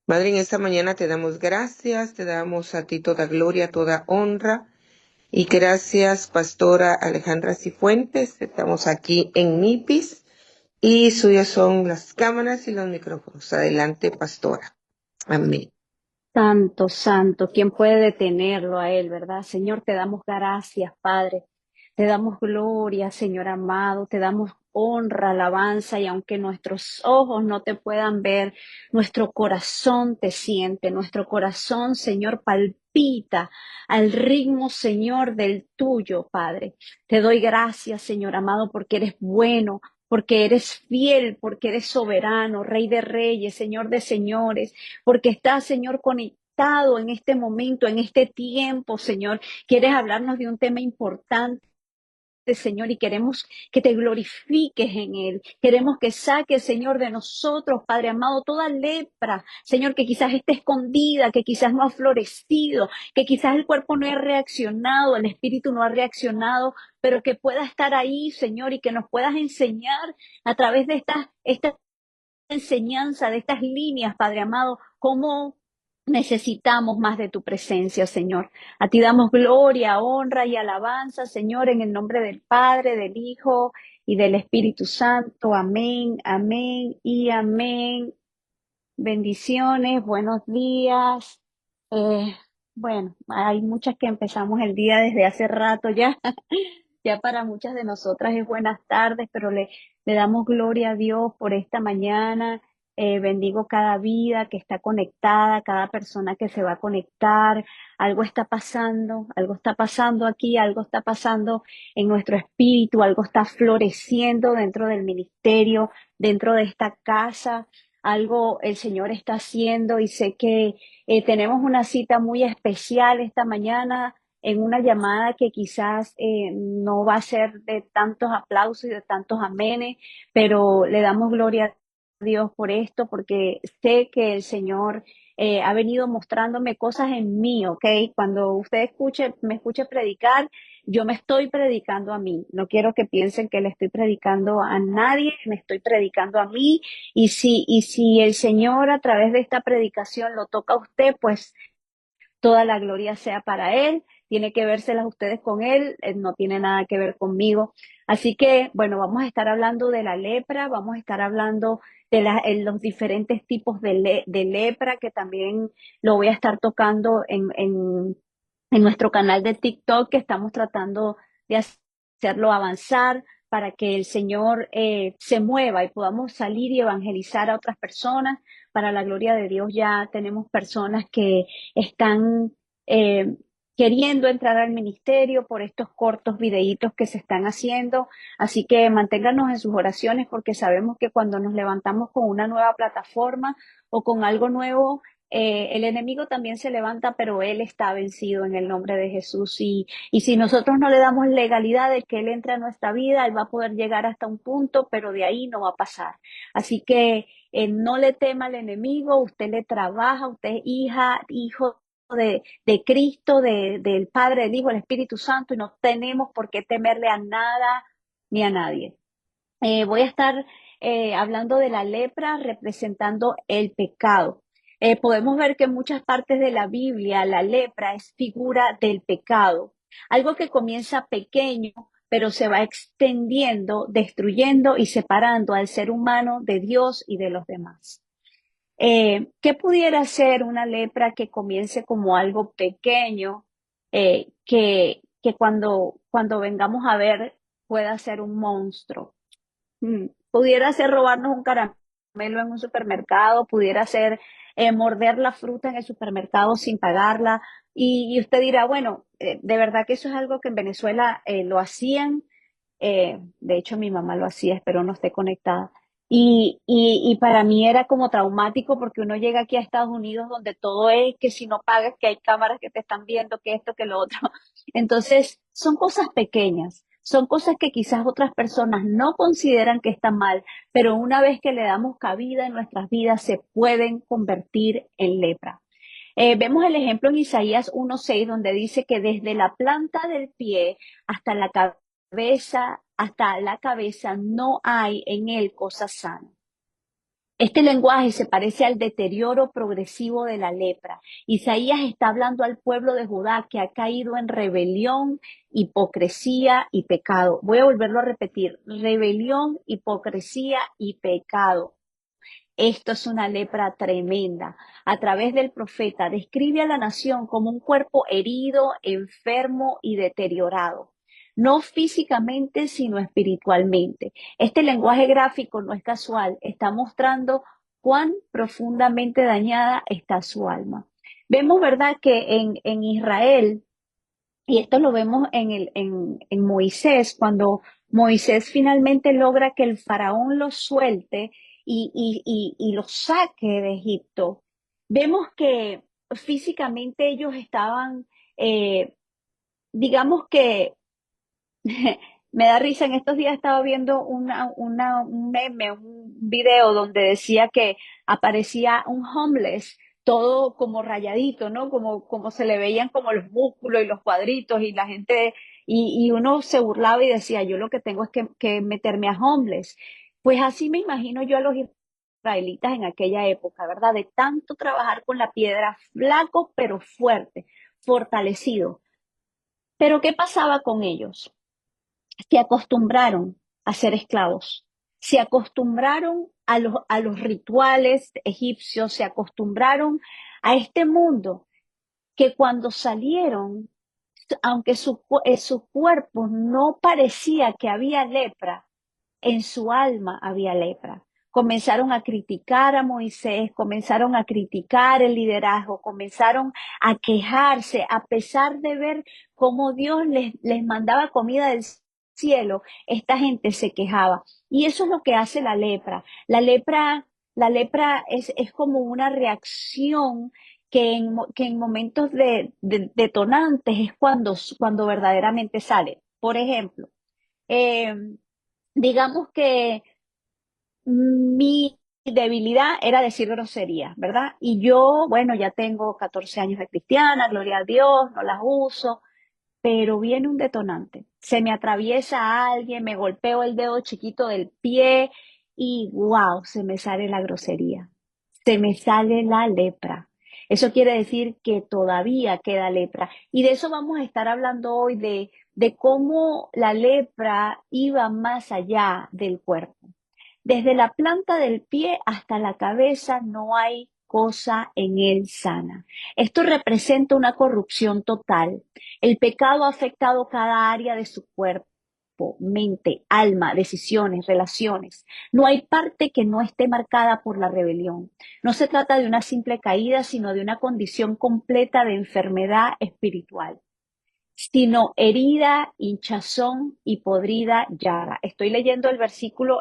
Padre, en esta mañana te damos gracias, te damos a ti toda gloria, toda honra. Y gracias, Pastora Alejandra Cifuentes. Estamos aquí en MIPIS y suyas son las cámaras y los micrófonos. Adelante, Pastora. Amén. Santo, santo, ¿quién puede detenerlo a él, verdad? Señor, te damos gracias, Padre. Te damos gloria, Señor amado. Te damos honra, alabanza, y aunque nuestros ojos no te puedan ver, nuestro corazón te siente. Nuestro corazón, Señor, palpita al ritmo, Señor, del tuyo, Padre. Te doy gracias, Señor amado, porque eres bueno, porque eres fiel, porque eres soberano, Rey de reyes, Señor de señores, porque estás, Señor, conectado en este momento, en este tiempo, Señor. Quieres hablarnos de un tema importante, Señor, y queremos que te glorifiques en él. Queremos que saques, Señor, de nosotros, Padre amado, toda lepra, Señor, que quizás esté escondida, que quizás no ha florecido, que quizás el cuerpo no ha reaccionado, el espíritu no ha reaccionado, pero que pueda estar ahí, Señor, y que nos puedas enseñar a través de esta enseñanza, de estas líneas, Padre amado, cómo necesitamos más de tu presencia, Señor. A ti damos gloria, honra y alabanza, Señor, en el nombre del Padre, del Hijo y del Espíritu Santo. Amén, amén y amén. Bendiciones, buenos días. Eh, bueno, hay muchas que empezamos el día desde hace rato ya. Ya para muchas de nosotras es buenas tardes, pero le damos gloria a Dios por esta mañana. Bendigo cada vida que está conectada, cada persona que se va a conectar. Algo está pasando aquí, algo está pasando en nuestro espíritu, algo está floreciendo dentro del ministerio, dentro de esta casa. Algo el Señor está haciendo y sé que tenemos una cita muy especial esta mañana en una llamada que quizás no va a ser de tantos aplausos y de tantos amenes, pero le damos gloria a Dios por esto, porque sé que el Señor ha venido mostrándome cosas en mí, ¿ok? Cuando usted me escuche predicar, yo me estoy predicando a mí. No quiero que piensen que le estoy predicando a nadie, me estoy predicando a mí. Y si el Señor a través de esta predicación lo toca a usted, pues toda la gloria sea para Él, tiene que vérselas ustedes con Él, no tiene nada que ver conmigo. Así que, bueno, vamos a estar hablando de la lepra, vamos a estar hablando de los diferentes tipos de lepra, que también lo voy a estar tocando en nuestro canal de TikTok, que estamos tratando de hacerlo avanzar para que el Señor se mueva y podamos salir y evangelizar a otras personas. Para la gloria de Dios ya tenemos personas que están eh, queriendo entrar al ministerio por estos cortos videitos que se están haciendo. Así que manténganos en sus oraciones, porque sabemos que cuando nos levantamos con una nueva plataforma o con algo nuevo, el enemigo también se levanta, pero él está vencido en el nombre de Jesús. Y si nosotros no le damos legalidad de que él entre a nuestra vida, él va a poder llegar hasta un punto, pero de ahí no va a pasar. Así que no le tema al enemigo, usted le trabaja, usted es hija, hijo de Cristo, del Padre, del Hijo, del Espíritu Santo, y no tenemos por qué temerle a nada ni a nadie. Voy a estar hablando de la lepra representando el pecado. Podemos ver que en muchas partes de la Biblia la lepra es figura del pecado, algo que comienza pequeño, pero se va extendiendo, destruyendo y separando al ser humano de Dios y de los demás. ¿Qué pudiera ser una lepra que comience como algo pequeño, que cuando vengamos a ver pueda ser un monstruo? Pudiera ser robarnos un caramelo en un supermercado, pudiera ser morder la fruta en el supermercado sin pagarla. Y usted dirá, bueno, de verdad que eso es algo que en Venezuela lo hacían. De hecho, mi mamá lo hacía, espero no esté conectada. Y para mí era como traumático, porque uno llega aquí a Estados Unidos donde todo es que si no pagas, que hay cámaras que te están viendo, que esto, que lo otro. Entonces, son cosas pequeñas, son cosas que quizás otras personas no consideran que están mal, pero una vez que le damos cabida en nuestras vidas, se pueden convertir en lepra. Vemos el ejemplo en Isaías 1:6, donde dice que desde la planta del pie hasta hasta la cabeza no hay en él cosa sana. Este lenguaje se parece al deterioro progresivo de la lepra. Isaías está hablando al pueblo de Judá que ha caído en rebelión, hipocresía y pecado. Voy a volverlo a repetir. Rebelión, hipocresía y pecado. Esto es una lepra tremenda. A través del profeta describe a la nación como un cuerpo herido, enfermo y deteriorado. No físicamente, sino espiritualmente. Este lenguaje gráfico no es casual, está mostrando cuán profundamente dañada está su alma. Vemos, ¿verdad?, que en Israel, y esto lo vemos en Moisés, cuando Moisés finalmente logra que el faraón lo suelte y lo saque de Egipto. Vemos que físicamente ellos estaban, digamos que me da risa, en estos días estaba viendo un meme, un video donde decía que aparecía un homeless, todo como rayadito, ¿no? Como se le veían como los músculos y los cuadritos y la gente, y uno se burlaba y decía, yo lo que tengo es que meterme a homeless. Pues así me imagino yo a los israelitas en aquella época, ¿verdad? De tanto trabajar con la piedra, flaco pero fuerte, fortalecido. Pero ¿qué pasaba con ellos? Se acostumbraron a ser esclavos, se acostumbraron a los rituales egipcios, se acostumbraron a este mundo que cuando salieron, aunque sus cuerpos no parecía que había lepra, en su alma había lepra. Comenzaron a criticar a Moisés, comenzaron a criticar el liderazgo, comenzaron a quejarse a pesar de ver cómo Dios les mandaba comida del cielo, esta gente se quejaba. Y eso es lo que hace la lepra. La lepra es como una reacción que en momentos de detonantes es cuando verdaderamente sale. Por ejemplo, eh, digamos que mi debilidad era decir groserías, ¿verdad? Y yo, bueno, ya tengo 14 años de cristiana, gloria a Dios, no las uso, pero viene un detonante. Se me atraviesa alguien, me golpeo el dedo chiquito del pie y wow, se me sale la grosería, se me sale la lepra. Eso quiere decir que todavía queda lepra. Y de eso vamos a estar hablando hoy, de cómo la lepra iba más allá del cuerpo. Desde la planta del pie hasta la cabeza no hay cosa en él sana. Esto representa una corrupción total. El pecado ha afectado cada área de su cuerpo, mente, alma, decisiones, relaciones. No hay parte que no esté marcada por la rebelión. No se trata de una simple caída, sino de una condición completa de enfermedad espiritual, sino herida, hinchazón y podrida llaga. Estoy leyendo el versículo,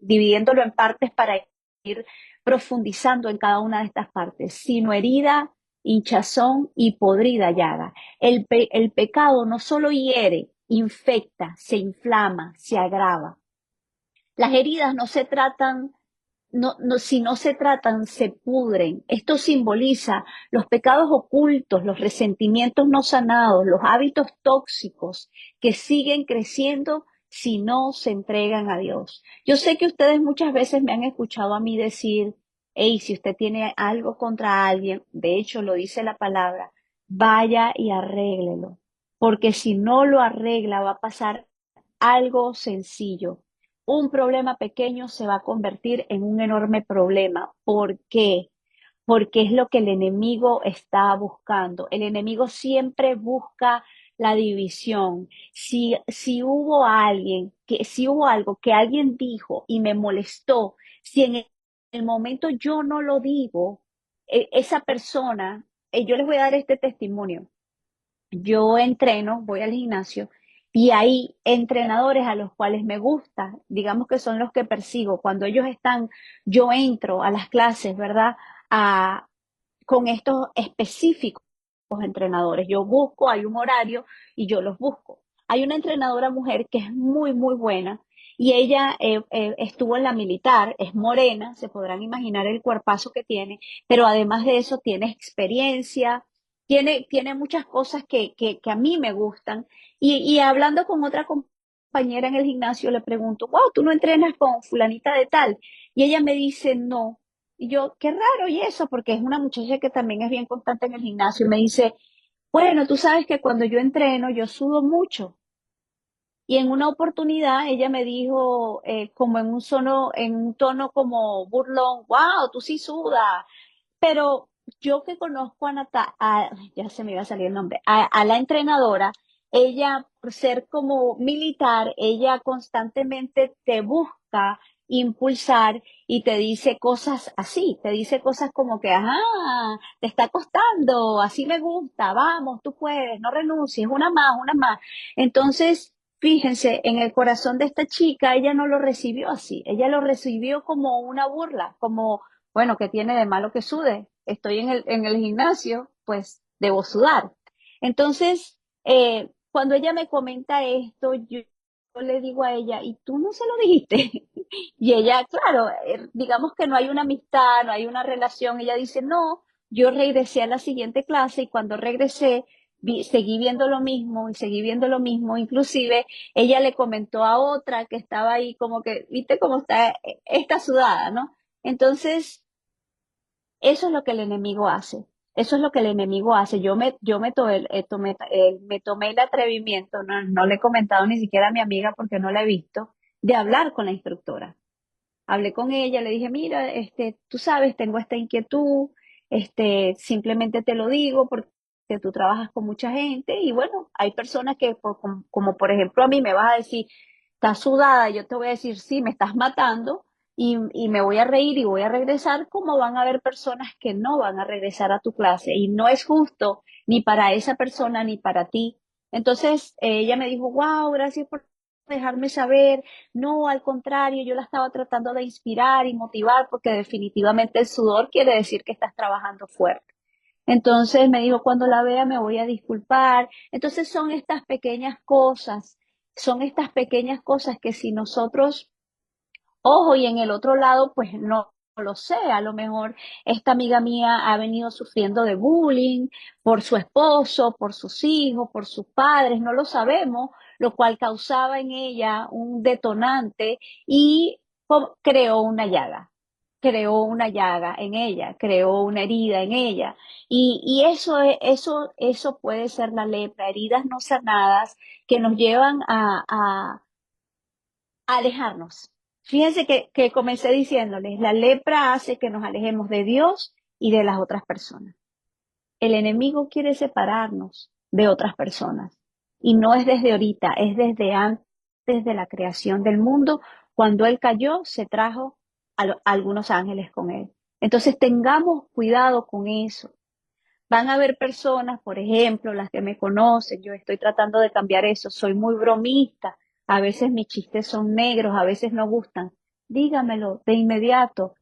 dividiéndolo en partes para ir profundizando en cada una de estas partes. Sino herida, hinchazón y podrida llaga. El pecado no solo hiere, infecta, se inflama, se agrava. Las heridas no se tratan, si no se tratan, se pudren. Esto simboliza los pecados ocultos, los resentimientos no sanados, los hábitos tóxicos que siguen creciendo si no se entregan a Dios. Yo sé que ustedes muchas veces me han escuchado a mí decir, hey, si usted tiene algo contra alguien, de hecho lo dice la palabra, vaya y arréglelo, porque si no lo arregla va a pasar algo sencillo. Un problema pequeño se va a convertir en un enorme problema. ¿Por qué? Porque es lo que el enemigo está buscando. El enemigo siempre busca la división. Si hubo algo que alguien dijo y me molestó, si en el momento yo no lo digo, esa persona, yo les voy a dar este testimonio. Yo entreno, voy al gimnasio y hay entrenadores a los cuales me gusta, digamos que son los que persigo. Cuando ellos están, yo entro a las clases, ¿verdad? A, con estos específicos entrenadores. Yo busco, hay un horario y yo los busco. Hay una entrenadora mujer que es muy, muy buena y ella estuvo en la militar, es morena, se podrán imaginar el cuerpazo que tiene, pero además de eso tiene experiencia, tiene muchas cosas que a mí me gustan. Y hablando con otra compañera en el gimnasio le pregunto, wow, ¿tú no entrenas con fulanita de tal? Y ella me dice, no. Y yo, qué raro, y eso, porque es una muchacha que también es bien constante en el gimnasio. Y me dice, bueno, tú sabes que cuando yo entreno, yo sudo mucho. Y en una oportunidad ella me dijo, como en un tono como burlón, wow, tú sí sudas. Pero yo que conozco ya se me iba a salir el nombre, a la entrenadora, ella, por ser como militar, ella constantemente te busca impulsar y te dice cosas así, te dice cosas como que, ajá, te está costando, así me gusta, vamos, tú puedes, no renuncies, una más, una más. Entonces, fíjense, en el corazón de esta chica, ella no lo recibió así, ella lo recibió como una burla, como bueno, ¿qué tiene de malo que sude? Estoy en el gimnasio, pues debo sudar. Entonces, cuando ella me comenta esto, yo le digo a ella, ¿y tú no se lo dijiste? Y ella, claro, digamos que no hay una amistad, no hay una relación. Ella dice, no, yo regresé a la siguiente clase y cuando regresé seguí viendo lo mismo y seguí viendo lo mismo. Inclusive ella le comentó a otra que estaba ahí como que, viste cómo está esta sudada, ¿no? Entonces, eso es lo que el enemigo hace. Eso es lo que el enemigo hace. Yo me tomé el atrevimiento, no le he comentado ni siquiera a mi amiga porque no la he visto, de hablar con la instructora. Hablé con ella, le dije, mira, tú sabes, tengo esta inquietud, simplemente te lo digo porque tú trabajas con mucha gente y bueno, hay personas que, como por ejemplo a mí, me vas a decir, estás sudada, yo te voy a decir, sí, me estás matando y me voy a reír y voy a regresar, como van a haber personas que no van a regresar a tu clase y no es justo ni para esa persona ni para ti. Entonces, ella me dijo, wow, gracias por dejarme saber. No, al contrario, yo la estaba tratando de inspirar y motivar porque definitivamente el sudor quiere decir que estás trabajando fuerte. Entonces me dijo, cuando la vea me voy a disculpar. Entonces son estas pequeñas cosas que si nosotros ojo, y en el otro lado, pues no lo sé, a lo mejor esta amiga mía ha venido sufriendo de bullying por su esposo, por sus hijos, por sus padres, no lo sabemos, lo cual causaba en ella un detonante y creó una llaga en ella, creó una herida en ella. Y eso puede ser la lepra, heridas no sanadas que nos llevan a alejarnos. Fíjense que comencé diciéndoles, la lepra hace que nos alejemos de Dios y de las otras personas. El enemigo quiere separarnos de otras personas. Y no es desde ahorita, es desde antes de la creación del mundo. Cuando Él cayó, se trajo a algunos ángeles con Él. Entonces tengamos cuidado con eso. Van a haber personas, por ejemplo, las que me conocen, yo estoy tratando de cambiar eso, soy muy bromista, a veces mis chistes son negros, a veces no gustan. Dígamelo de inmediato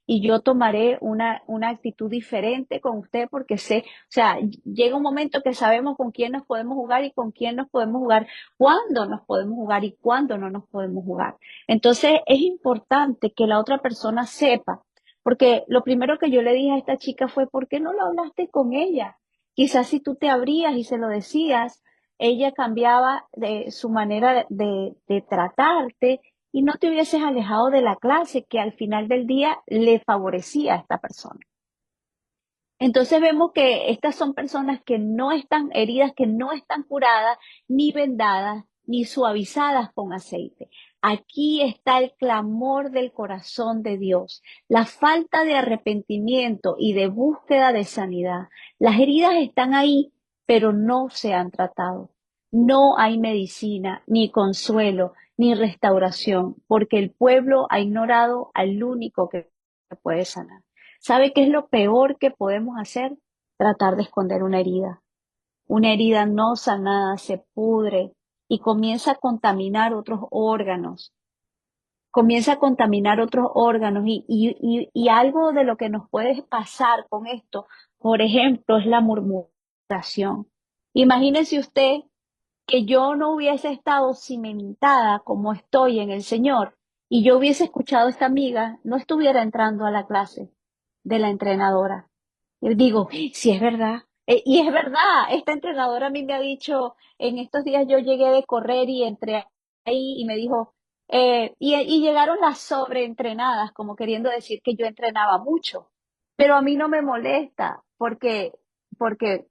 y yo tomaré una actitud diferente con usted porque sé, o sea, llega un momento que sabemos con quién nos podemos jugar y con quién nos podemos jugar, cuándo nos podemos jugar y cuándo no nos podemos jugar. Entonces es importante que la otra persona sepa, porque lo primero que yo le dije a esta chica fue, ¿por qué no lo hablaste con ella? Quizás si tú te abrías y se lo decías, ella cambiaba de su manera de tratarte y no te hubieses alejado de la clase que al final del día le favorecía a esta persona. Entonces vemos que estas son personas que no están heridas, que no están curadas, ni vendadas, ni suavizadas con aceite. Aquí está el clamor del corazón de Dios, la falta de arrepentimiento y de búsqueda de sanidad. Las heridas están ahí, pero no se han tratado. No hay medicina, ni consuelo, ni restauración, porque el pueblo ha ignorado al único que puede sanar. ¿Sabe qué es lo peor que podemos hacer? Tratar de esconder una herida. Una herida no sanada se pudre y comienza a contaminar otros órganos y algo de lo que nos puede pasar con esto, por ejemplo, es la murmuración. Imagínese usted que yo no hubiese estado cimentada como estoy en el Señor y yo hubiese escuchado a esta amiga, no estuviera entrando a la clase de la entrenadora. Yo digo, sí es verdad. Y es verdad, esta entrenadora a mí me ha dicho, en estos días yo llegué de correr y entré ahí y me dijo, y llegaron las sobreentrenadas, como queriendo decir que yo entrenaba mucho, pero a mí no me molesta porque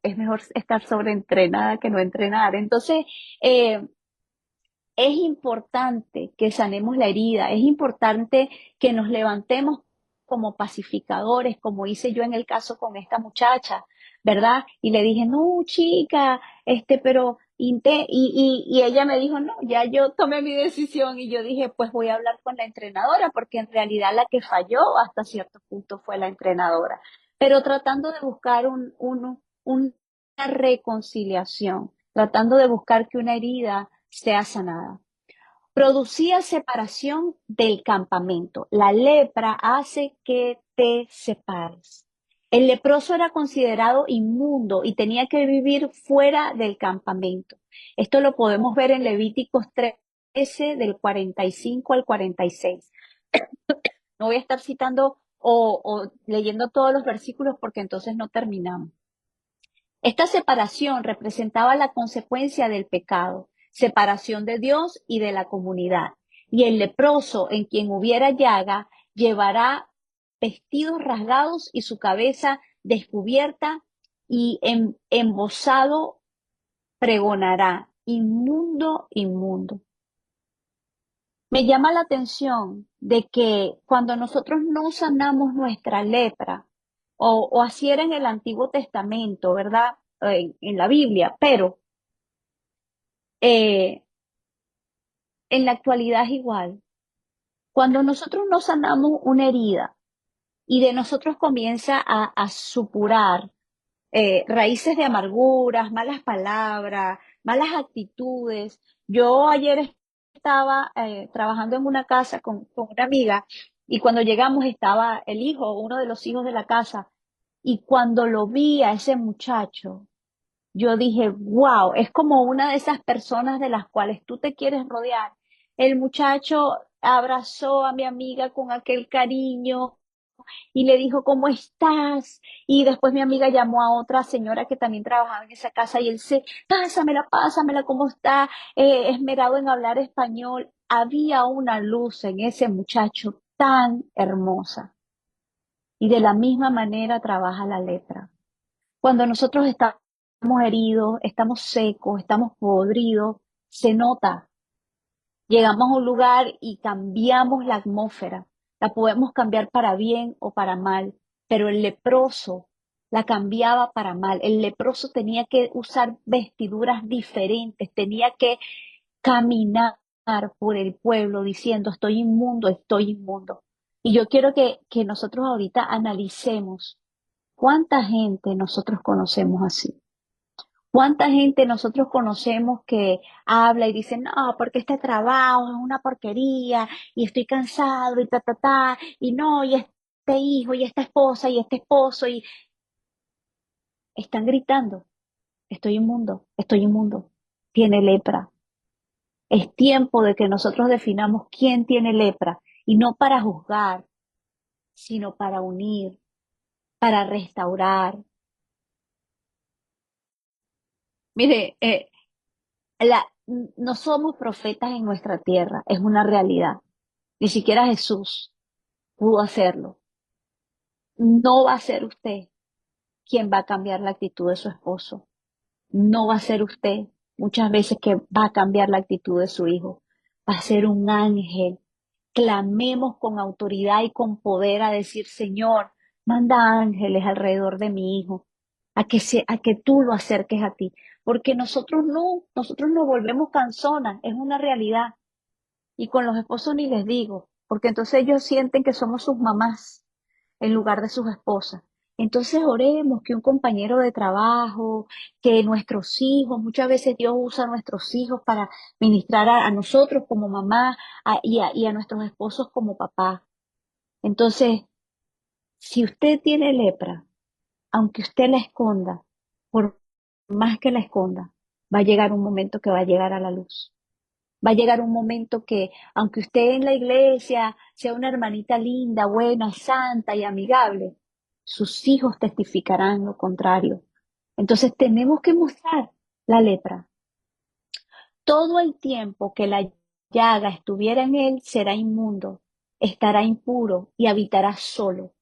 es mejor estar sobreentrenada que no entrenar. Entonces, eh, es importante que sanemos la herida, es importante que nos levantemos como pacificadores, como hice yo en el caso con esta muchacha, ¿verdad? Y le dije, no, chica, pero, y ella me dijo, no, ya yo tomé mi decisión y yo dije, pues voy a hablar con la entrenadora, porque en realidad la que falló hasta cierto punto fue la entrenadora, pero tratando de buscar una reconciliación, tratando de buscar que una herida sea sanada. Producía separación del campamento. La lepra hace que te separes. El leproso era considerado inmundo y tenía que vivir fuera del campamento. Esto lo podemos ver en Levíticos 13, del 45 al 46. No voy a estar citando o leyendo todos los versículos porque entonces no terminamos. Esta separación representaba la consecuencia del pecado, separación de Dios y de la comunidad. Y el leproso en quien hubiera llaga llevará vestidos rasgados y su cabeza descubierta y embosado pregonará, inmundo, inmundo. Me llama la atención de que cuando nosotros no sanamos nuestra lepra, o así era en el Antiguo Testamento, ¿verdad? En la Biblia, pero eh, en la actualidad es igual. Cuando nosotros no sanamos una herida y de nosotros comienza a supurar raíces de amarguras, malas palabras, malas actitudes. Yo ayer estaba trabajando en una casa con una amiga y cuando llegamos estaba el hijo, uno de los hijos de la casa, y cuando lo vi a ese muchacho, yo dije, wow, es como una de esas personas de las cuales tú te quieres rodear. El muchacho abrazó a mi amiga con aquel cariño y le dijo, ¿cómo estás? Y después mi amiga llamó a otra señora que también trabajaba en esa casa y él se, pásamela, ¿cómo está? Esmerado en hablar español. Había una luz en ese muchacho tan hermosa. Y de la misma manera trabaja la letra. Cuando nosotros estamos heridos, estamos secos, estamos podridos, se nota. Llegamos a un lugar y cambiamos la atmósfera. La podemos cambiar para bien o para mal, pero el leproso la cambiaba para mal. El leproso tenía que usar vestiduras diferentes, tenía que caminar por el pueblo diciendo, estoy inmundo, estoy inmundo. Y yo quiero que nosotros ahorita analicemos cuánta gente nosotros conocemos así. ¿Cuánta gente nosotros conocemos que habla y dice, no, porque este trabajo es una porquería y estoy cansado y y no, y este hijo y esta esposa y este esposo y están gritando, estoy inmundo, tiene lepra. Es tiempo de que nosotros definamos quién tiene lepra y no para juzgar, sino para unir, para restaurar. Mire, no somos profetas en nuestra tierra, es una realidad. Ni siquiera Jesús pudo hacerlo. No va a ser usted quien va a cambiar la actitud de su esposo. No va a ser usted muchas veces que va a cambiar la actitud de su hijo. Va a ser un ángel. Clamemos con autoridad y con poder a decir, Señor, manda ángeles alrededor de mi hijo, a que tú lo acerques a ti. Porque nosotros nos volvemos canzonas, es una realidad. Y con los esposos ni les digo, porque entonces ellos sienten que somos sus mamás en lugar de sus esposas. Entonces oremos que un compañero de trabajo, que nuestros hijos, muchas veces Dios usa a nuestros hijos para ministrar a nosotros como mamá y a nuestros esposos como papá. Entonces, si usted tiene lepra, aunque usted la esconda, por más que la esconda, va a llegar un momento que va a llegar a la luz. Va a llegar un momento que, aunque usted en la iglesia sea una hermanita linda, buena, santa y amigable, sus hijos testificarán lo contrario. Entonces tenemos que mostrar la lepra. Todo el tiempo que la llaga estuviera en él, será inmundo, estará impuro y habitará solo.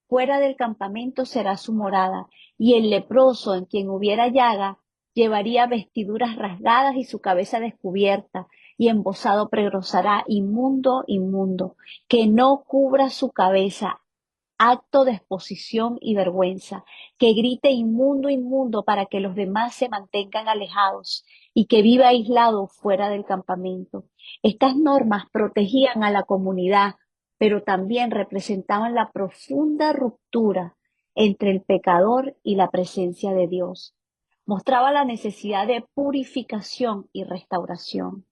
Fuera del campamento será su morada, y el leproso en quien hubiera llaga llevaría vestiduras rasgadas y su cabeza descubierta, y embozado pregrosará, inmundo, inmundo, que no cubra su cabeza, acto de exposición y vergüenza, que grite inmundo, inmundo para que los demás se mantengan alejados y que viva aislado fuera del campamento. Estas normas protegían a la comunidad, pero también representaban la profunda ruptura entre el pecador y la presencia de Dios. Mostraba la necesidad de purificación y restauración.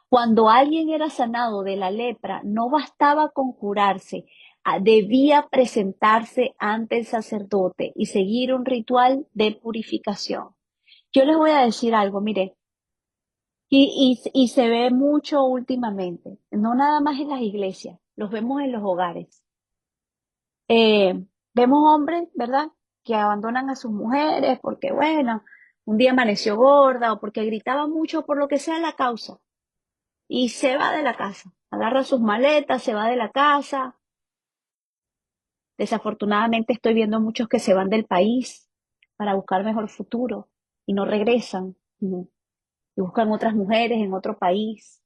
Cuando alguien era sanado de la lepra, no bastaba con curarse, debía presentarse ante el sacerdote y seguir un ritual de purificación. Yo les voy a decir algo, mire, y se ve mucho últimamente, no nada más en las iglesias, los vemos en los hogares. Vemos hombres, ¿verdad?, que abandonan a sus mujeres porque, bueno, un día amaneció gorda o porque gritaba mucho por lo que sea la causa y se va de la casa, agarra sus maletas, se va de la casa. Desafortunadamente estoy viendo muchos que se van del país para buscar mejor futuro y no regresan, y buscan otras mujeres en otro país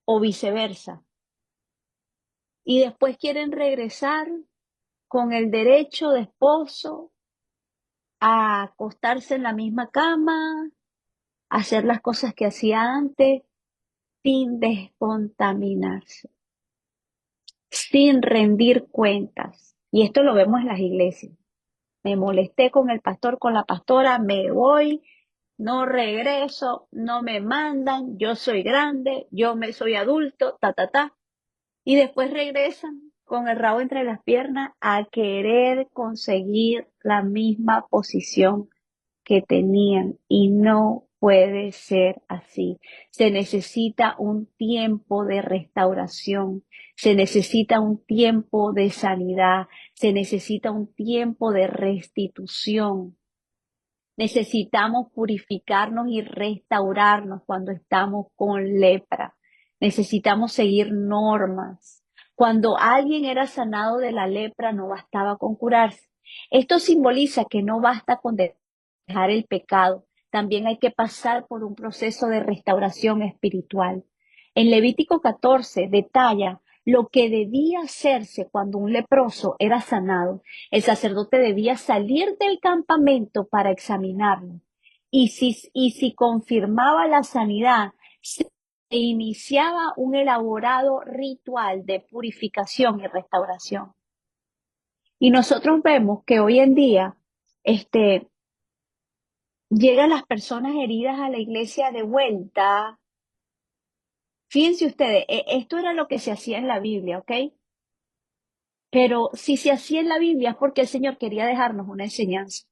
o viceversa. Y después quieren regresar con el derecho de esposo a acostarse en la misma cama, a hacer las cosas que hacía antes sin descontaminarse, sin rendir cuentas. Y esto lo vemos en las iglesias. Me molesté con el pastor, con la pastora, me voy, no regreso, no me mandan, yo soy grande, soy adulto, ta, ta, ta. Y después regresan con el rabo entre las piernas a querer conseguir la misma posición que tenían y no puede ser así. Se necesita un tiempo de restauración, se necesita un tiempo de sanidad, se necesita un tiempo de restitución. Necesitamos purificarnos y restaurarnos cuando estamos con lepra. Necesitamos seguir normas. Cuando alguien era sanado de la lepra, no bastaba con curarse. Esto simboliza que no basta con dejar el pecado. También hay que pasar por un proceso de restauración espiritual. En Levítico 14 detalla lo que debía hacerse cuando un leproso era sanado. El sacerdote debía salir del campamento para examinarlo. Y si confirmaba la sanidad, se iniciaba un elaborado ritual de purificación y restauración. Y nosotros vemos que hoy en día, llegan las personas heridas a la iglesia de vuelta. Fíjense ustedes, esto era lo que se hacía en la Biblia, ¿ok? Pero si se hacía en la Biblia es porque el Señor quería dejarnos una enseñanza.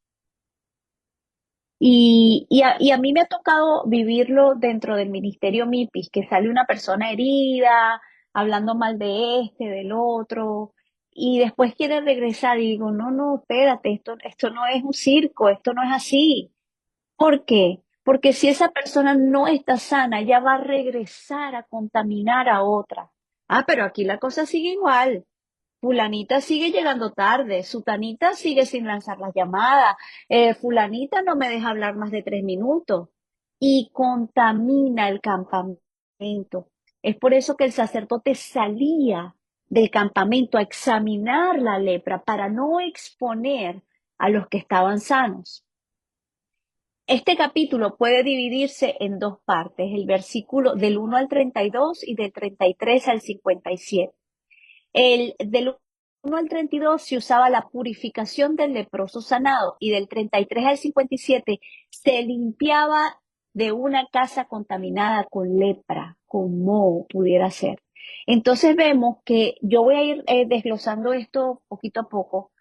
Y a mí me ha tocado vivirlo dentro del ministerio MIPIS, que sale una persona herida, hablando mal de este, del otro, y después quiere regresar y digo, no, no, espérate, esto no es un circo, esto no es así. ¿Por qué? Porque si esa persona no está sana, ella va a regresar a contaminar a otra. Ah, pero aquí la cosa sigue igual. Fulanita sigue llegando tarde, sutanita sigue sin lanzar las llamadas, fulanita no me deja hablar más de 3 minutos y contamina el campamento. Es por eso que el sacerdote salía del campamento a examinar la lepra para no exponer a los que estaban sanos. Este capítulo puede dividirse en dos partes, el versículo del 1 al 32 y del 33 al 57. Del 1 al 32 se usaba la purificación del leproso sanado y del 33 al 57 se limpiaba de una casa contaminada con lepra, con moho pudiera ser. Entonces vemos que yo voy a ir desglosando esto poquito a poco.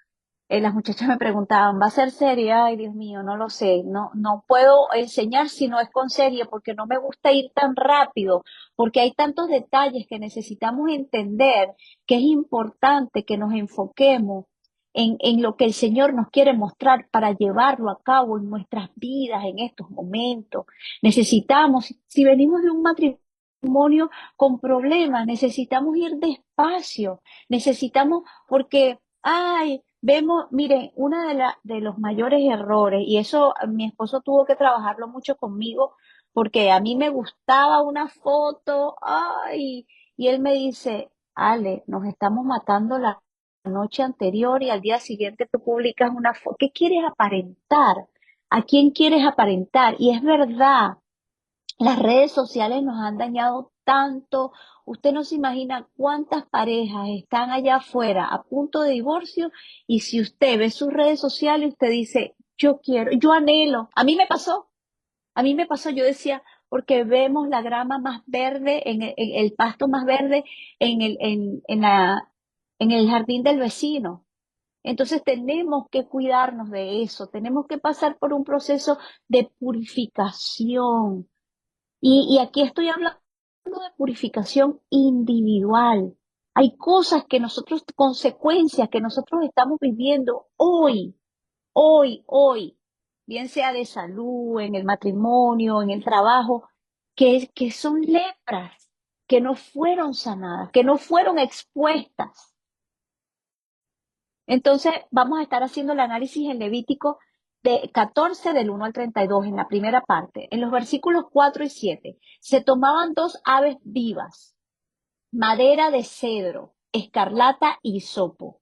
Las muchachas me preguntaban, ¿va a ser seria? Ay, Dios mío, no lo sé. No, no puedo enseñar si no es con serie porque no me gusta ir tan rápido, porque hay tantos detalles que necesitamos entender que es importante que nos enfoquemos en lo que el Señor nos quiere mostrar para llevarlo a cabo en nuestras vidas en estos momentos. Necesitamos, si venimos de un matrimonio matrimonio con problemas, necesitamos ir despacio, necesitamos, porque, ay, vemos, mire, uno de los mayores errores, y eso mi esposo tuvo que trabajarlo mucho conmigo, porque a mí me gustaba una foto, ay, y él me dice, Ale, nos estamos matando la noche anterior y al día siguiente tú publicas una foto. ¿Qué quieres aparentar? ¿A quién quieres aparentar? Y es verdad, las redes sociales nos han dañado tanto. Usted no se imagina cuántas parejas están allá afuera a punto de divorcio y si usted ve sus redes sociales, usted dice, yo quiero, yo anhelo. A mí me pasó, yo decía, porque vemos la grama más verde, en el pasto más verde en el jardín del vecino. Entonces tenemos que cuidarnos de eso, tenemos que pasar por un proceso de purificación y aquí estoy hablando de purificación individual. Hay cosas que nosotros, consecuencias que nosotros estamos viviendo hoy, bien sea de salud, en el matrimonio, en el trabajo, que son lepras, que no fueron sanadas, que no fueron expuestas. Entonces, vamos a estar haciendo el análisis en Levítico de 14 del 1 al 32 en la primera parte. En los versículos 4 y 7 se tomaban dos aves vivas, madera de cedro, escarlata y hisopo.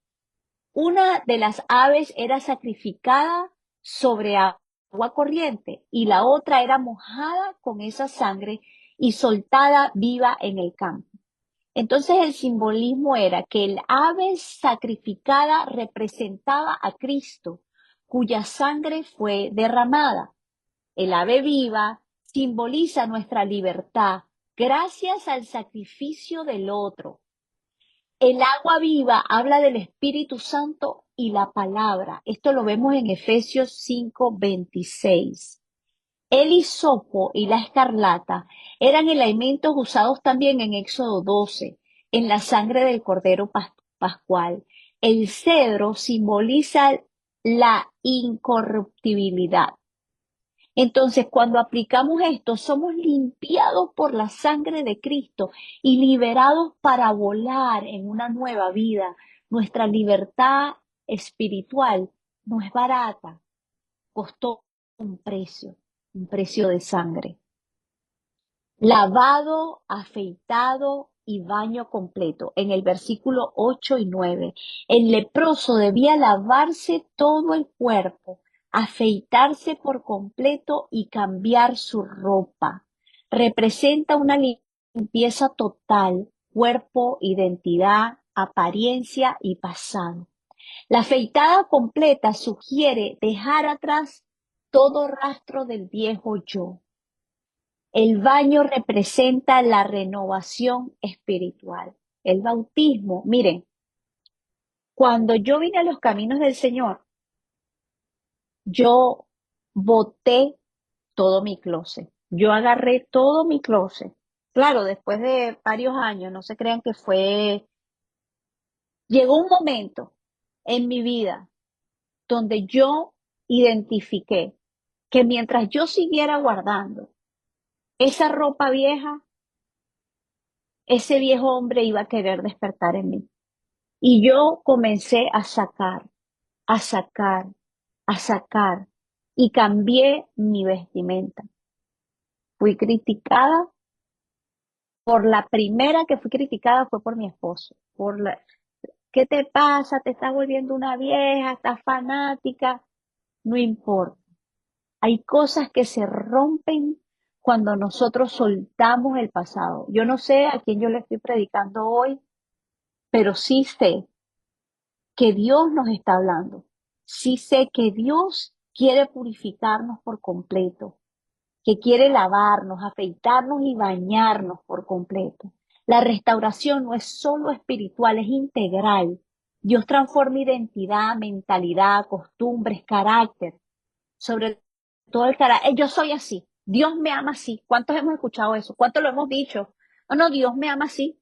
Una de las aves era sacrificada sobre agua corriente y la otra era mojada con esa sangre y soltada viva en el campo. Entonces el simbolismo era que el ave sacrificada representaba a Cristo, cuya sangre fue derramada. El ave viva simboliza nuestra libertad gracias al sacrificio del otro. El agua viva habla del Espíritu Santo y la palabra. Esto lo vemos en Efesios 5:26. El hisopo y la escarlata eran elementos usados también en Éxodo 12, en la sangre del Cordero Pascual. El cedro simboliza la incorruptibilidad. Entonces, cuando aplicamos esto, somos limpiados por la sangre de Cristo y liberados para volar en una nueva vida. Nuestra libertad espiritual no es barata, costó un precio de sangre. Lavado, afeitado y baño completo. En el versículo 8 y 9, el leproso debía lavarse todo el cuerpo, afeitarse por completo y cambiar su ropa. Representa una limpieza total, cuerpo, identidad, apariencia y pasado. La afeitada completa sugiere dejar atrás todo rastro del viejo yo. El baño representa la renovación espiritual. El bautismo, miren, cuando yo vine a los caminos del Señor, yo boté todo mi closet. Yo agarré todo mi closet. Claro, después de varios años, no se crean que fue. Llegó un momento en mi vida donde yo identifiqué que mientras yo siguiera guardando esa ropa vieja, ese viejo hombre iba a querer despertar en mí. Y yo comencé a sacar, a sacar, a sacar y cambié mi vestimenta. Fui criticada, por la primera que fui criticada fue por mi esposo, ¿qué te pasa? Te estás volviendo una vieja, estás fanática. No importa. Hay cosas que se rompen cuando nosotros soltamos el pasado. Yo no sé a quién yo le estoy predicando hoy, pero sí sé que Dios nos está hablando. Sí sé que Dios quiere purificarnos por completo, que quiere lavarnos, afeitarnos y bañarnos por completo. La restauración no es solo espiritual, es integral. Dios transforma identidad, mentalidad, costumbres, carácter, sobre todo el carácter. Yo soy así, Dios me ama así. ¿Cuántos hemos escuchado eso? ¿Cuántos lo hemos dicho? No, no, Dios me ama así.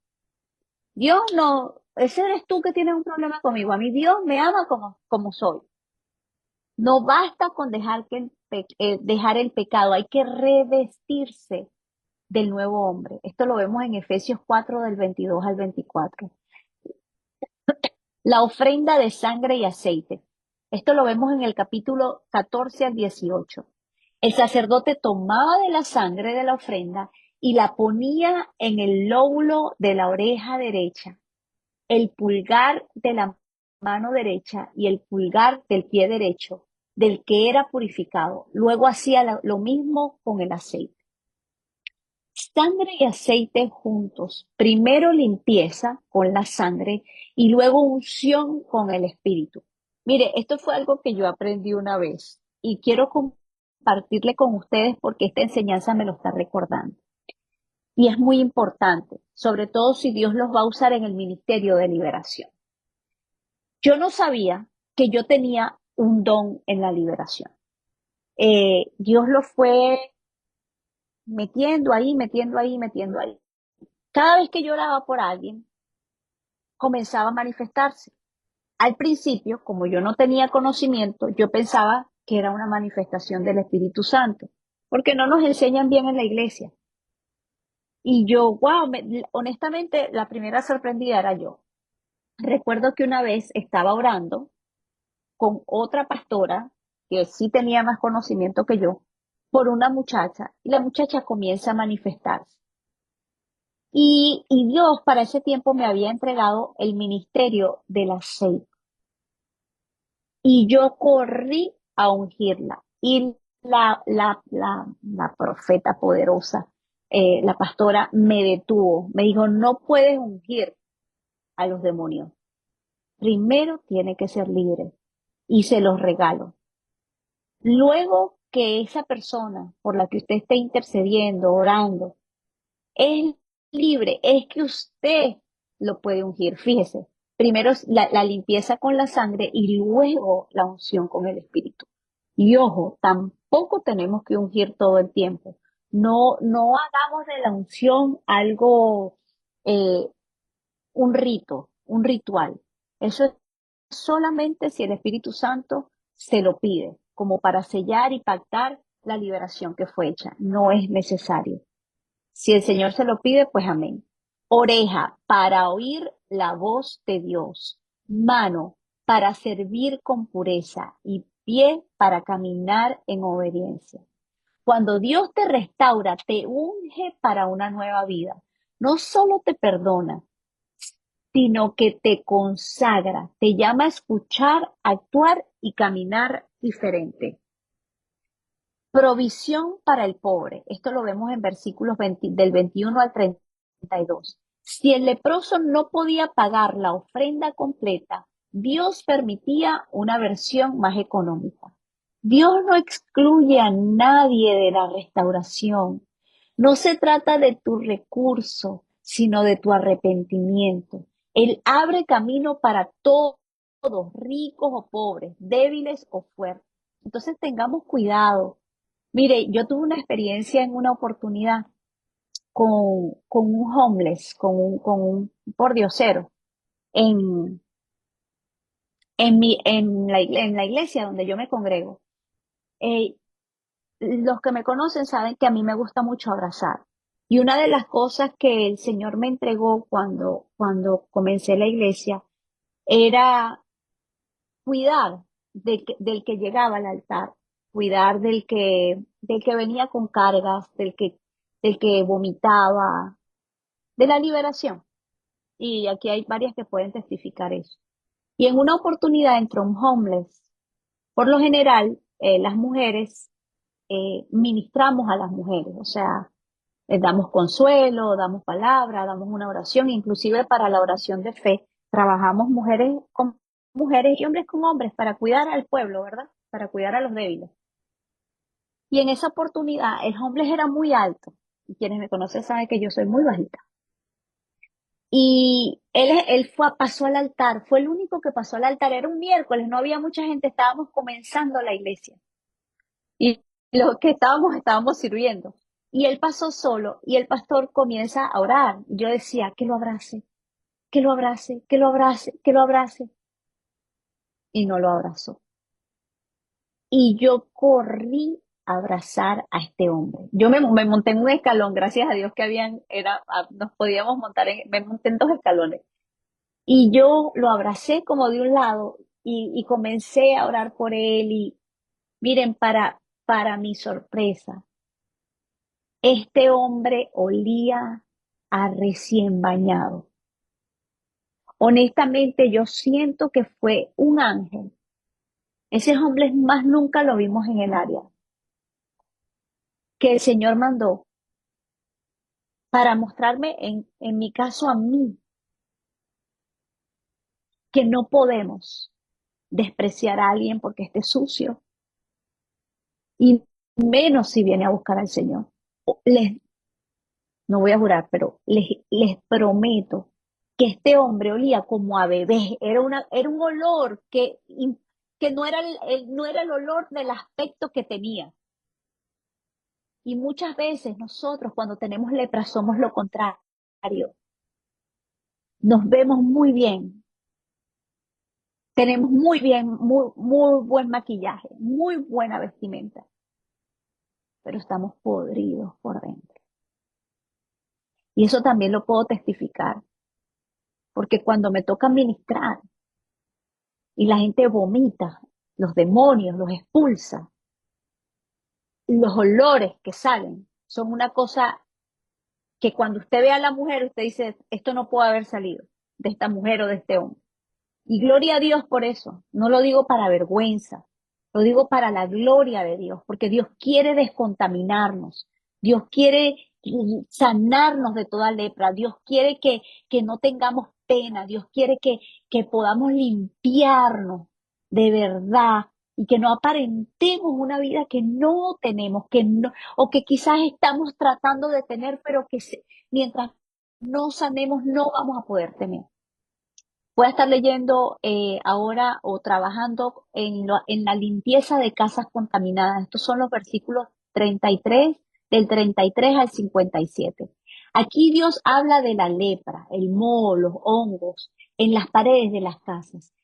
Dios no, ese eres tú que tienes un problema conmigo. A mí Dios me ama como soy. No basta con dejar el pecado, hay que revestirse del nuevo hombre. Esto lo vemos en Efesios 4 del 22 al 24. La ofrenda de sangre y aceite. Esto lo vemos en el capítulo 14 al 18. El sacerdote tomaba de la sangre de la ofrenda y la ponía en el lóbulo de la oreja derecha, el pulgar de la mano derecha y el pulgar del pie derecho del que era purificado. Luego hacía lo mismo con el aceite. Sangre y aceite juntos. Primero limpieza con la sangre y luego unción con el espíritu. Mire, esto fue algo que yo aprendí una vez y quiero compartirle con ustedes porque esta enseñanza me lo está recordando. Y es muy importante, sobre todo si Dios los va a usar en el ministerio de liberación. Yo no sabía que yo tenía un don en la liberación. Dios lo fue metiendo ahí, metiendo ahí, metiendo ahí. Cada vez que yo oraba por alguien, comenzaba a manifestarse. Al principio, como yo no tenía conocimiento, yo pensaba que era una manifestación del Espíritu Santo, porque no nos enseñan bien en la iglesia. Y yo, wow, honestamente, la primera sorprendida era yo. Recuerdo que una vez estaba orando con otra pastora que sí tenía más conocimiento que yo, por una muchacha, y la muchacha comienza a manifestarse. Y Dios para ese tiempo me había entregado el ministerio del aceite. Y yo corrí a ungirla. Y la profeta poderosa, la pastora, me detuvo. Me dijo, no puedes ungir a los demonios. Primero tiene que ser libre. Y se los regalo. Luego que esa persona por la que usted esté intercediendo, orando, es libre, es que usted lo puede ungir. Fíjese, primero es la limpieza con la sangre y luego la unción con el Espíritu. Y ojo, tampoco tenemos que ungir todo el tiempo. No, no hagamos de la unción algo, eh, un rito, un ritual. Eso es solamente si el Espíritu Santo se lo pide, como para sellar y pactar la liberación que fue hecha. No es necesario. Si el Señor se lo pide, pues amén. Oreja para oír la voz de Dios. Mano para servir con pureza y pie para caminar en obediencia. Cuando Dios te restaura, te unge para una nueva vida. No solo te perdona, sino que te consagra, te llama a escuchar, actuar y caminar diferente. Provisión para el pobre. Esto lo vemos en versículos del 21 al 32. Si el leproso no podía pagar la ofrenda completa, Dios permitía una versión más económica. Dios no excluye a nadie de la restauración. No se trata de tu recurso, sino de tu arrepentimiento. Él abre camino para todos, ricos o pobres, débiles o fuertes. Entonces tengamos cuidado. Mire, yo tuve una experiencia en una oportunidad con un homeless, con un pordiosero en, en la iglesia donde yo me congrego. Eh, los que me conocen saben que a mí me gusta mucho abrazar. Y una de las cosas que el Señor me entregó cuando comencé la iglesia era cuidar del que llegaba al altar, cuidar del que venía con cargas, del que vomitaba, de la liberación. Y aquí hay varias que pueden testificar eso. Y en una oportunidad entró un homeless. Por lo general, las mujeres ministramos a las mujeres, o sea, les damos consuelo, damos palabra, damos una oración, inclusive para la oración de fe, trabajamos mujeres con mujeres y hombres con hombres para cuidar al pueblo, ¿verdad? Para cuidar a los débiles. Y en esa oportunidad el homeless era muy alto, y quienes me conocen saben que yo soy muy bajita. Y él pasó al altar, fue el único que pasó al altar, era un miércoles, no había mucha gente, estábamos comenzando la iglesia. Y los que estábamos sirviendo. Y él pasó solo y el pastor comienza a orar. Yo decía, que lo abrace, que lo abrace, que lo abrace, que lo abrace. Y no lo abrazó. Y yo corrí abrazar a este hombre. Yo me monté en un escalón, gracias a Dios que nos podíamos montar me monté en 2 escalones. Y yo lo abracé como de un lado y comencé a orar por él. Y miren, para mi sorpresa, este hombre olía a recién bañado. Honestamente, yo siento que fue un ángel. Ese hombre más nunca lo vimos en el área, que el Señor mandó para mostrarme, en mi caso a mí, que no podemos despreciar a alguien porque esté sucio, y menos si viene a buscar al Señor. Les, no voy a jurar, pero les prometo que este hombre olía como a bebé. Era un olor que no era no era el olor del aspecto que tenía. Y muchas veces nosotros cuando tenemos lepra somos lo contrario. Nos vemos muy bien, tenemos muy bien, muy buen maquillaje, muy buena vestimenta, pero estamos podridos por dentro. Y eso también lo puedo testificar, porque cuando me toca ministrar y la gente vomita, los demonios los expulsa, los olores que salen son una cosa que cuando usted ve a la mujer, usted dice, esto no puede haber salido de esta mujer o de este hombre. Y gloria a Dios por eso. No lo digo para vergüenza, lo digo para la gloria de Dios, porque Dios quiere descontaminarnos. Dios quiere sanarnos de toda lepra. Dios quiere que no tengamos pena. Dios quiere que podamos limpiarnos de verdad y que no aparentemos una vida que no tenemos, que no, o que quizás estamos tratando de tener, pero mientras no sanemos no vamos a poder tener. Voy a estar leyendo ahora o trabajando en la limpieza de casas contaminadas. Estos son los versículos 33, del 33 al 57. Aquí Dios habla de la lepra, el moho, los hongos en las paredes de las casas.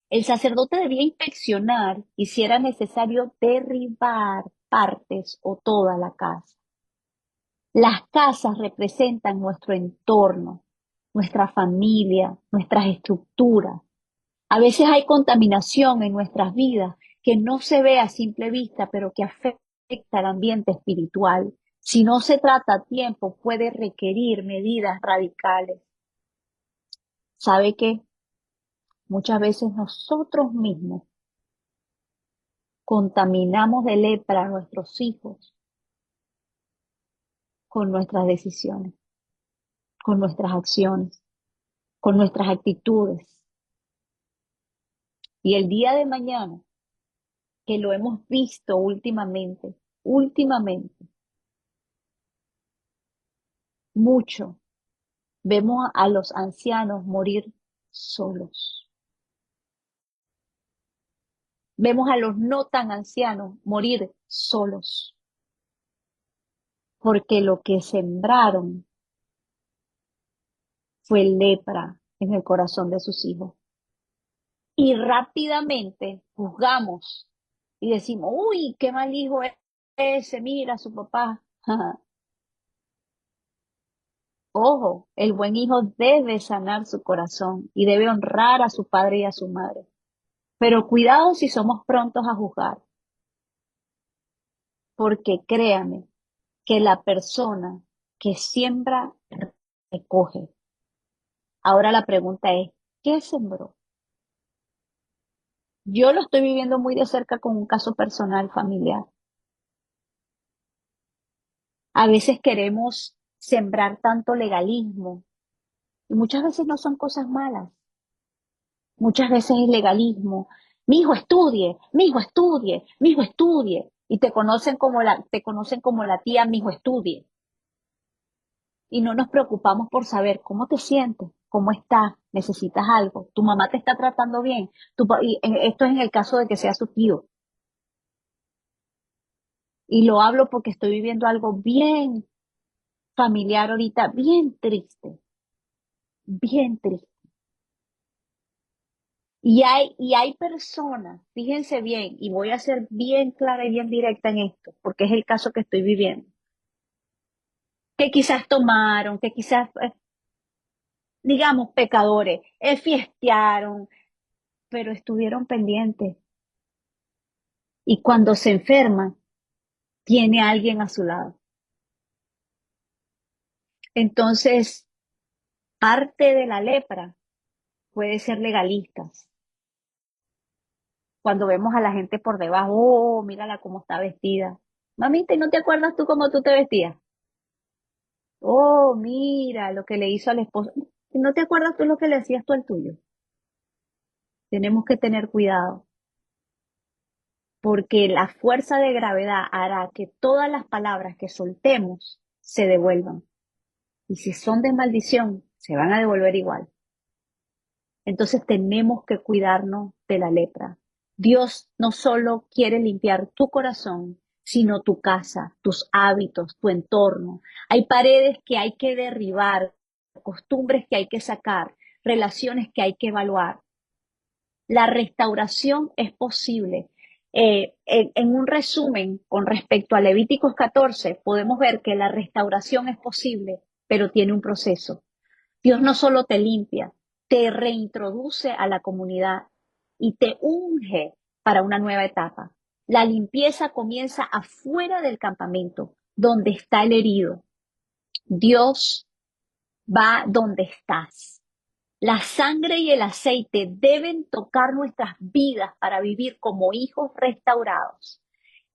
El sacerdote debía inspeccionar y si era necesario derribar partes o toda la casa. Las casas representan nuestro entorno, nuestra familia, nuestras estructuras. A veces hay contaminación en nuestras vidas que no se ve a simple vista, pero que afecta al ambiente espiritual. Si no se trata a tiempo, puede requerir medidas radicales. ¿Sabe qué? Muchas veces nosotros mismos contaminamos de lepra a nuestros hijos con nuestras decisiones, con nuestras acciones, con nuestras actitudes. Y el día de mañana, que lo hemos visto últimamente, mucho, vemos a los ancianos morir solos. Vemos a los no tan ancianos morir solos. Porque lo que sembraron fue lepra en el corazón de sus hijos. Y rápidamente juzgamos y decimos, uy, qué mal hijo es ese, mira a su papá. Ojo, el buen hijo debe sanar su corazón y debe honrar a su padre y a su madre. Pero cuidado si somos prontos a juzgar, porque créame que la persona que siembra recoge. Ahora la pregunta es, ¿qué sembró? Yo lo estoy viviendo muy de cerca con un caso personal familiar. A veces queremos sembrar tanto legalismo y muchas veces no son cosas malas. Muchas veces es legalismo. Mi hijo estudie, mi hijo estudie, mi hijo estudie. Y te conocen como la tía, mi hijo estudie. Y no nos preocupamos por saber cómo te sientes, cómo estás, necesitas algo, tu mamá te está tratando bien. Esto es en el caso de que sea su tío. Y lo hablo porque estoy viviendo algo bien familiar ahorita, bien triste, bien triste. Y hay personas, fíjense bien, y voy a ser bien clara y bien directa en esto, porque es el caso que estoy viviendo, que quizás tomaron, que quizás, digamos, pecadores, fiestearon, pero estuvieron pendientes. Y cuando se enferman, tiene a alguien a su lado. Entonces, parte de la lepra puede ser legalistas. Cuando vemos a la gente por debajo, oh, mírala cómo está vestida. Mamita, ¿y no te acuerdas tú cómo tú te vestías? Oh, mira lo que le hizo al esposo. ¿Y no te acuerdas tú lo que le hacías tú al tuyo? Tenemos que tener cuidado, porque la fuerza de gravedad hará que todas las palabras que soltemos se devuelvan. Y si son de maldición, se van a devolver igual. Entonces tenemos que cuidarnos de la lepra. Dios no solo quiere limpiar tu corazón, sino tu casa, tus hábitos, tu entorno. Hay paredes que hay que derribar, costumbres que hay que sacar, relaciones que hay que evaluar. La restauración es posible. En un resumen, con respecto a Levíticos 14, podemos ver que la restauración es posible, pero tiene un proceso. Dios no solo te limpia, te reintroduce a la comunidad y te unge para una nueva etapa. La limpieza comienza afuera del campamento, donde está el herido. Dios va donde estás. La sangre y el aceite deben tocar nuestras vidas para vivir como hijos restaurados.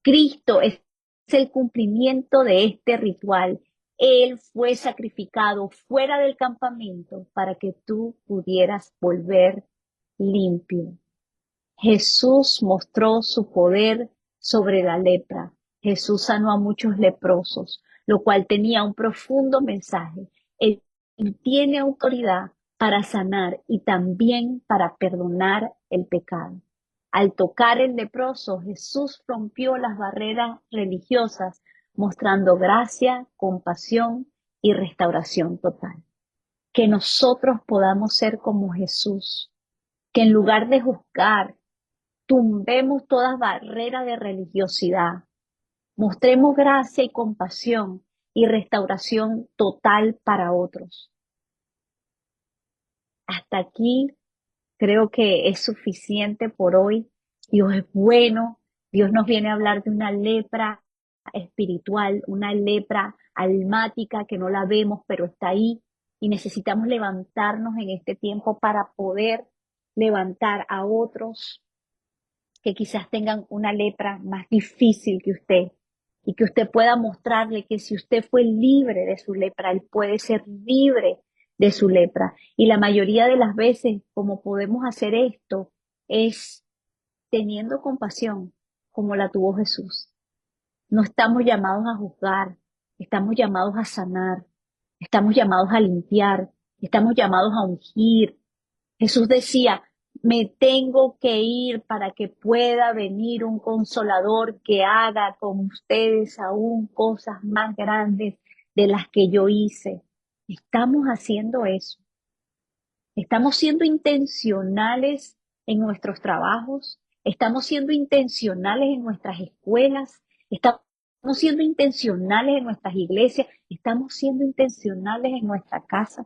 Cristo es el cumplimiento de este ritual. Él fue sacrificado fuera del campamento para que tú pudieras volver limpio. Jesús mostró su poder sobre la lepra. Jesús sanó a muchos leprosos, lo cual tenía un profundo mensaje. Él tiene autoridad para sanar y también para perdonar el pecado. Al tocar el leproso, Jesús rompió las barreras religiosas, mostrando gracia, compasión y restauración total. Que nosotros podamos ser como Jesús, que en lugar de juzgar, tumbemos toda barrera de religiosidad, mostremos gracia y compasión y restauración total para otros. Hasta aquí creo que es suficiente por hoy. Dios es bueno. Dios nos viene a hablar de una lepra espiritual, una lepra almática que no la vemos, pero está ahí. Y necesitamos levantarnos en este tiempo para poder levantar a otros que quizás tengan una lepra más difícil que usted y que usted pueda mostrarle que si usted fue libre de su lepra, él puede ser libre de su lepra. Y la mayoría de las veces, como podemos hacer esto, es teniendo compasión como la tuvo Jesús. No estamos llamados a juzgar, estamos llamados a sanar, estamos llamados a limpiar, estamos llamados a ungir. Jesús decía, me tengo que ir para que pueda venir un consolador que haga con ustedes aún cosas más grandes de las que yo hice. Estamos haciendo eso. Estamos siendo intencionales en nuestros trabajos. Estamos siendo intencionales en nuestras escuelas. Estamos siendo intencionales en nuestras iglesias. Estamos siendo intencionales en nuestra casa.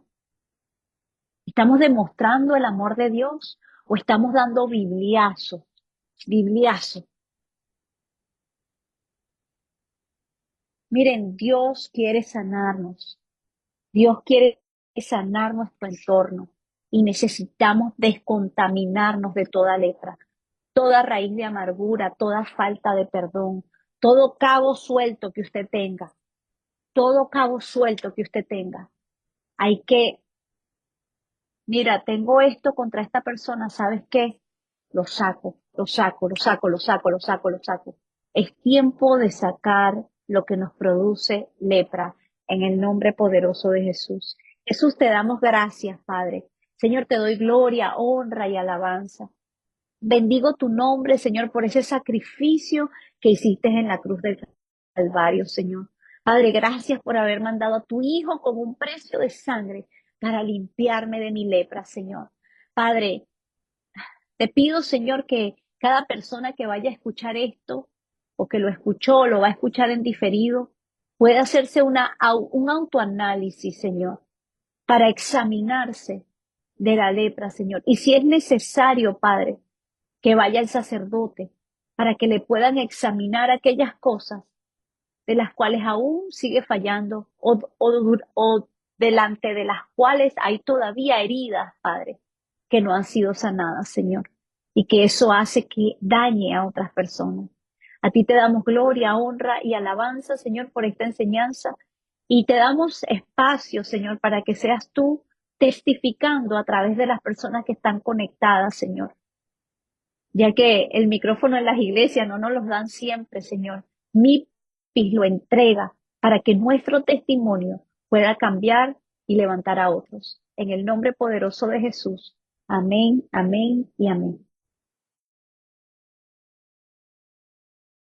¿Estamos demostrando el amor de Dios o estamos dando bibliazo? Bibliazo. Miren, Dios quiere sanarnos. Dios quiere sanar nuestro entorno y necesitamos descontaminarnos de toda lepra, toda raíz de amargura, toda falta de perdón, todo cabo suelto que usted tenga, todo cabo suelto que usted tenga. Hay que mira, tengo esto contra esta persona, ¿sabes qué? Lo saco, lo saco, lo saco, lo saco, lo saco, lo saco. Es tiempo de sacar lo que nos produce lepra en el nombre poderoso de Jesús. Jesús, te damos gracias, Padre. Señor, te doy gloria, honra y alabanza. Bendigo tu nombre, Señor, por ese sacrificio que hiciste en la cruz del Calvario, Señor. Padre, gracias por haber mandado a tu Hijo con un precio de sangre para limpiarme de mi lepra, Señor. Padre, Te pido, Señor, que cada persona que vaya a escuchar esto o que lo escuchó o lo va a escuchar en diferido, pueda hacerse un autoanálisis, Señor, para examinarse de la lepra, Señor. Y si es necesario, Padre, que vaya el sacerdote para que le puedan examinar aquellas cosas de las cuales aún sigue fallando o delante de las cuales hay todavía heridas, Padre, que no han sido sanadas, Señor, y que eso hace que dañe a otras personas. A ti te damos gloria, honra y alabanza, Señor, por esta enseñanza y te damos espacio, Señor, para que seas tú testificando a través de las personas que están conectadas, Señor, ya que el micrófono en las iglesias no nos los dan siempre, Señor. MIPIS lo entrega para que nuestro testimonio pueda cambiar y levantar a otros. En el nombre poderoso de Jesús. Amén, amén y amén.